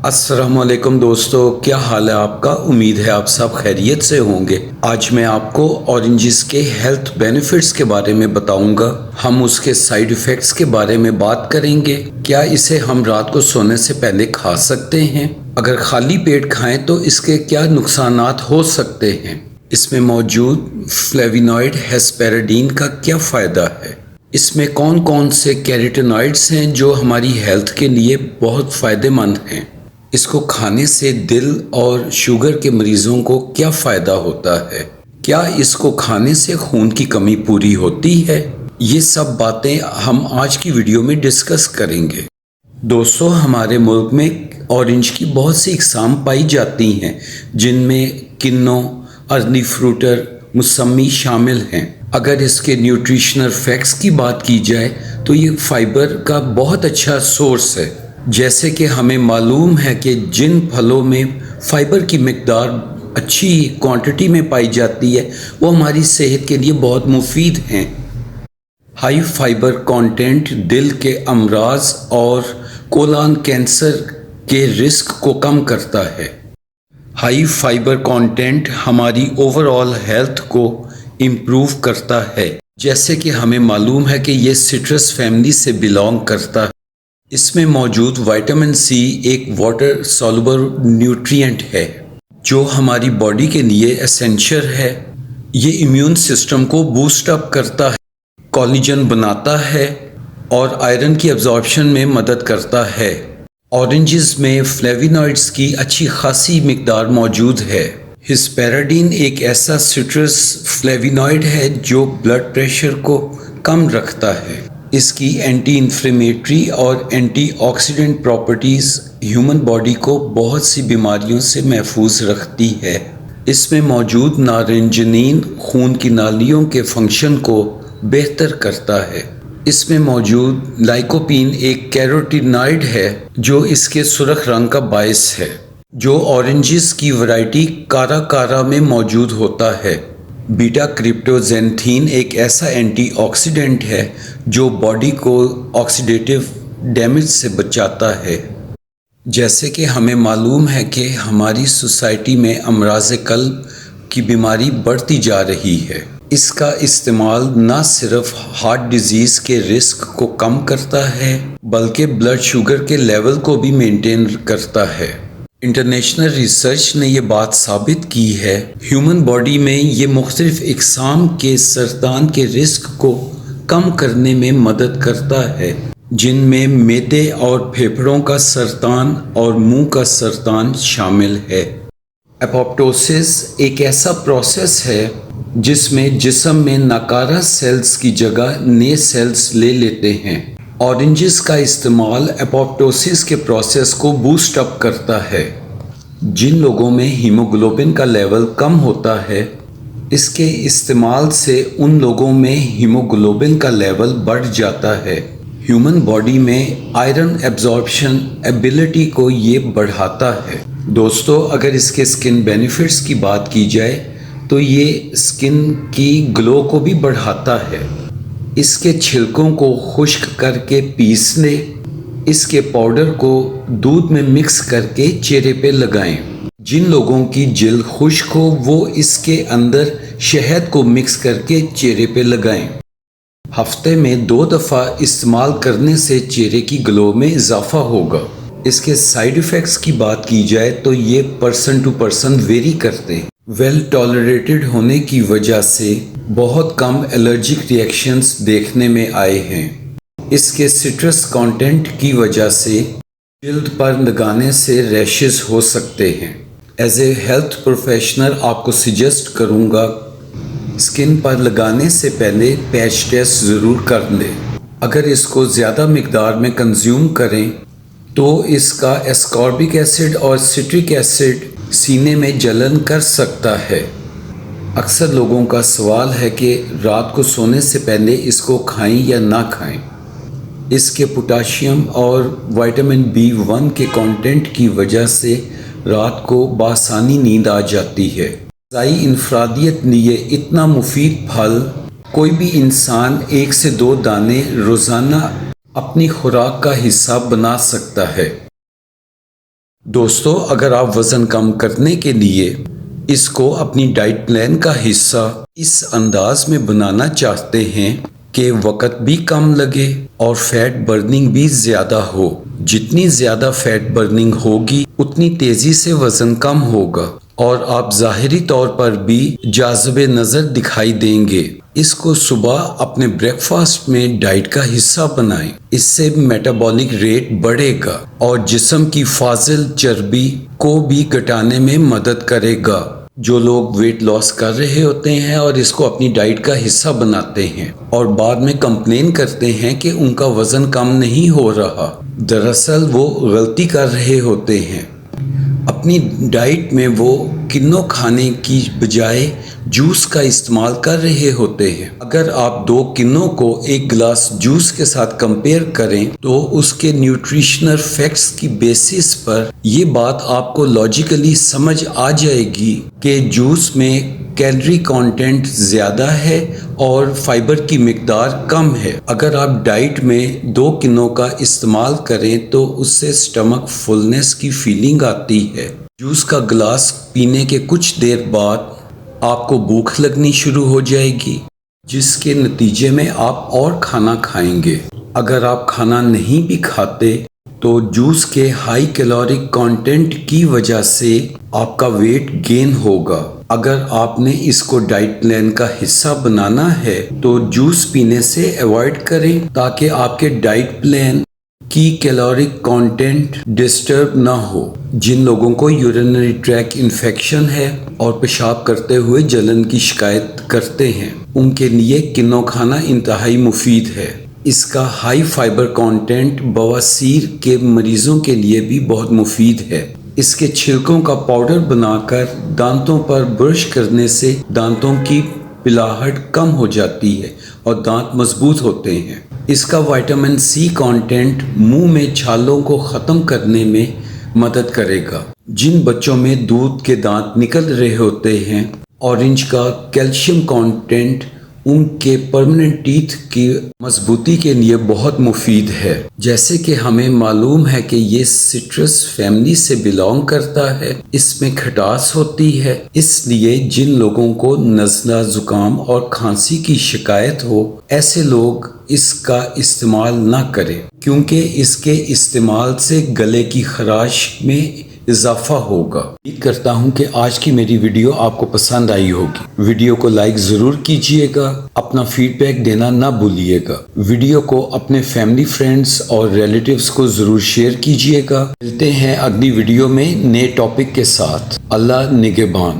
السلام علیکم دوستو، کیا حال ہے آپ کا؟ امید ہے آپ سب خیریت سے ہوں گے۔ آج میں آپ کو اورنجز کے ہیلتھ بینیفٹس کے بارے میں بتاؤں گا۔ ہم اس کے سائیڈ ایفیکٹس کے بارے میں بات کریں گے۔ کیا اسے ہم رات کو سونے سے پہلے کھا سکتے ہیں؟ اگر خالی پیٹ کھائیں تو اس کے کیا نقصانات ہو سکتے ہیں؟ اس میں موجود فلیوینوائڈ ہیسپیراڈین کا کیا فائدہ ہے؟ اس میں کون کون سے کیروٹینوائڈز ہیں جو ہماری ہیلتھ کے لیے بہت فائدہ مند ہیں؟ اس کو کھانے سے دل اور شوگر کے مریضوں کو کیا فائدہ ہوتا ہے؟ کیا اس کو کھانے سے خون کی کمی پوری ہوتی ہے؟ یہ سب باتیں ہم آج کی ویڈیو میں ڈسکس کریں گے۔ دوستو، ہمارے ملک میں اورنج کی بہت سی اقسام پائی جاتی ہیں، جن میں کنو، ارنی فروٹر، موسمی شامل ہیں۔ اگر اس کے نیوٹریشنل فیکٹس کی بات کی جائے تو یہ فائبر کا بہت اچھا سورس ہے۔ جیسے کہ ہمیں معلوم ہے کہ جن پھلوں میں فائبر کی مقدار اچھی کوانٹٹی میں پائی جاتی ہے وہ ہماری صحت کے لیے بہت مفید ہیں۔ ہائی فائبر کانٹینٹ دل کے امراض اور کولون کینسر کے رسک کو کم کرتا ہے۔ ہائی فائبر کانٹینٹ ہماری اوور آل ہیلتھ کو امپروو کرتا ہے۔ جیسے کہ ہمیں معلوم ہے کہ یہ سٹرس فیملی سے بلانگ کرتا ہے۔ اس میں موجود وٹامن سی ایک واٹر سولوبل نیوٹرینٹ ہے جو ہماری باڈی کے لیے اسینشل ہے۔ یہ امیون سسٹم کو بوسٹ اپ کرتا ہے، کولیجن بناتا ہے اور آئرن کی ایبزارپشن میں مدد کرتا ہے۔ اورنجز میں فلیوینوائڈز کی اچھی خاصی مقدار موجود ہے۔ ہیسپیراڈین ایک ایسا سٹرس فلیوینوائڈ ہے جو بلڈ پریشر کو کم رکھتا ہے۔ اس کی اینٹی انفلیمیٹری اور antioxidant properties human body کو بہت سی بیماریوں سے محفوظ رکھتی ہے۔ اس میں موجود نارنجنین خون کی نالیوں کے فنکشن کو بہتر کرتا ہے۔ اس میں موجود لائکوپین ایک کیروٹینائڈ ہے جو اس کے سرخ رنگ کا باعث ہے، جو اورنجز کی ورائٹی کارا کارا میں موجود ہوتا ہے۔ بیٹا کریپٹوزینتھین ایک ایسا اینٹی آکسیڈنٹ ہے جو باڈی کو آکسیڈیٹیو ڈیمیج سے بچاتا ہے۔ جیسے کہ ہمیں معلوم ہے کہ ہماری سوسائٹی میں امراض قلب کی بیماری بڑھتی جا رہی ہے۔ اس کا استعمال نہ صرف ہارٹ ڈیزیز کے رسک کو کم کرتا ہے بلکہ بلڈ شوگر کے لیول کو بھی مینٹین کرتا ہے۔ انٹرنیشنل ریسرچ نے یہ بات ثابت کی ہے، ہیومن باڈی میں یہ مختلف اقسام کے سرطان کے رسک کو کم کرنے میں مدد کرتا ہے، جن میں معدے اور پھیپھڑوں کا سرطان اور منہ کا سرطان شامل ہے۔ اپوپٹوسس ایک ایسا پروسیس ہے جس میں جسم میں ناکارہ سیلز کی جگہ نئے سیلز لے لیتے ہیں۔ اورنجز کا استعمال اپوپٹوسس کے پروسیس کو بوسٹ اپ کرتا ہے۔ جن لوگوں میں ہیموگلوبن کا لیول کم ہوتا ہے، اس کے استعمال سے ان لوگوں میں ہیموگلوبن کا لیول بڑھ جاتا ہے۔ ہیومن باڈی میں آئرن ایبزارپشن ایبلٹی کو یہ بڑھاتا ہے۔ دوستو، اگر اس کے سکن بینیفٹس کی بات کی جائے تو یہ سکن کی گلو کو بھی بڑھاتا ہے۔ اس کے چھلکوں کو خشک کر کے پیس لیں، اس کے پاؤڈر کو دودھ میں مکس کر کے چہرے پہ لگائیں۔ جن لوگوں کی جلد خشک ہو وہ اس کے اندر شہد کو مکس کر کے چہرے پہ لگائیں۔ ہفتے میں 2 دفعہ استعمال کرنے سے چہرے کی گلو میں اضافہ ہوگا۔ اس کے سائیڈ ایفیکٹس کی بات کی جائے تو یہ پرسن ٹو پرسن ویری کرتے ہیں۔ ویل ٹالریٹڈ ہونے کی وجہ سے بہت کم الرجک ری ایکشنز دیکھنے میں آئے ہیں۔ اس کے سٹرس کانٹینٹ کی وجہ سے جلد پر لگانے سے ریشز ہو سکتے ہیں۔ ایز اے ہیلتھ پروفیشنل آپ کو سجیسٹ کروں گا سکن پر لگانے سے پہلے پیچ ٹیسٹ ضرور کر لیں۔ اگر اس کو زیادہ مقدار میں کنزیوم کریں تو اس کا اسکاربک ایسڈ اور سٹرک ایسڈ سینے میں جلن کر سکتا ہے۔ اکثر لوگوں کا سوال ہے کہ رات کو سونے سے پہلے اس کو کھائیں یا نہ کھائیں۔ اس کے پوٹاشیم اور وٹامن B1 کے کانٹینٹ کی وجہ سے رات کو بآسانی نیند آ جاتی ہے۔ غذائی انفرادیت لیے اتنا مفید پھل کوئی بھی انسان 1 سے 2 دانے روزانہ اپنی خوراک کا حصہ بنا سکتا ہے۔ دوستو اگر آپ وزن کم کرنے کے لیے اس کو اپنی ڈائٹ پلان کا حصہ اس انداز میں بنانا چاہتے ہیں کہ وقت بھی کم لگے اور فیٹ برننگ بھی زیادہ ہو، جتنی زیادہ فیٹ برننگ ہوگی اتنی تیزی سے وزن کم ہوگا اور آپ ظاہری طور پر بھی جاذب نظر دکھائی دیں گے، اس کو صبح اپنے بریک فاسٹ میں ڈائٹ کا حصہ بنائیں۔ اس سے میٹابولک ریٹ بڑھے گا اور جسم کی فاضل چربی کو بھی گھٹانے میں مدد کرے گا۔ جو لوگ ویٹ لاس کر رہے ہوتے ہیں اور اس کو اپنی ڈائٹ کا حصہ بناتے ہیں اور بعد میں کمپلین کرتے ہیں کہ ان کا وزن کم نہیں ہو رہا، دراصل وہ غلطی کر رہے ہوتے ہیں۔ اپنی ڈائٹ میں وہ کنو کھانے کی بجائے جوس کا استعمال کر رہے ہوتے ہیں۔ اگر آپ 2 کنو کو ایک گلاس جوس کے ساتھ کمپیئر کریں تو اس کے نیوٹریشنل فیکٹس کی بیسس پر یہ بات آپ کو لاجیکلی سمجھ آ جائے گی کہ جوس میں کیلری کانٹینٹ زیادہ ہے اور فائبر کی مقدار کم ہے۔ اگر آپ ڈائٹ میں 2 کنو کا استعمال کریں تو اس سے سٹمک فلنس کی فیلنگ آتی ہے۔ جوس کا گلاس پینے کے کچھ دیر بعد آپ کو بھوک لگنی شروع ہو جائے گی، جس کے نتیجے میں آپ اور کھانا کھائیں گے۔ اگر آپ کھانا نہیں بھی کھاتے تو جوس کے ہائی کیلورک کانٹینٹ کی وجہ سے آپ کا ویٹ گین ہوگا۔ اگر آپ نے اس کو ڈائٹ پلان کا حصہ بنانا ہے تو جوس پینے سے ایوائڈ کریں تاکہ آپ کے ڈائٹ پلان کی کیلورک کانٹینٹ ڈسٹرب نہ ہو۔ جن لوگوں کو یورینری ٹریک انفیکشن ہے اور پیشاب کرتے ہوئے جلن کی شکایت کرتے ہیں، ان کے لیے کنو کھانا انتہائی مفید ہے۔ اس کا ہائی فائبر کانٹینٹ بواسیر کے مریضوں کے لیے بھی بہت مفید ہے۔ اس کے چھلکوں کا پاؤڈر بنا کر دانتوں پر برش کرنے سے دانتوں کی پلاہٹ کم ہو جاتی ہے اور دانت مضبوط ہوتے ہیں۔ اس کا وٹامن سی کانٹینٹ منہ میں چھالوں کو ختم کرنے میں مدد کرے گا۔ جن بچوں میں دودھ کے دانت نکل رہے ہوتے ہیں، اورنج کا کیلشیم کانٹینٹ ان کے پرمننٹ ٹیتھ کی مضبوطی کے لیے بہت مفید ہے۔ جیسے کہ ہمیں معلوم ہے کہ یہ سٹرس فیملی سے بلانگ کرتا ہے، اس میں کھٹاس ہوتی ہے، اس لیے جن لوگوں کو نزلہ زکام اور کھانسی کی شکایت ہو، ایسے لوگ اس کا استعمال نہ کریں کیونکہ اس کے استعمال سے گلے کی خراش میں اضافہ ہوگا۔ امید کرتا ہوں کہ آج کی میری ویڈیو آپ کو پسند آئی ہوگی۔ ویڈیو کو لائک ضرور کیجئے گا، اپنا فیڈ بیک دینا نہ بھولیے گا۔ ویڈیو کو اپنے فیملی فرینڈز اور ریلیٹیوز کو ضرور شیئر کیجئے گا۔ ملتے ہیں اگلی ویڈیو میں نئے ٹاپک کے ساتھ۔ اللہ نگہبان۔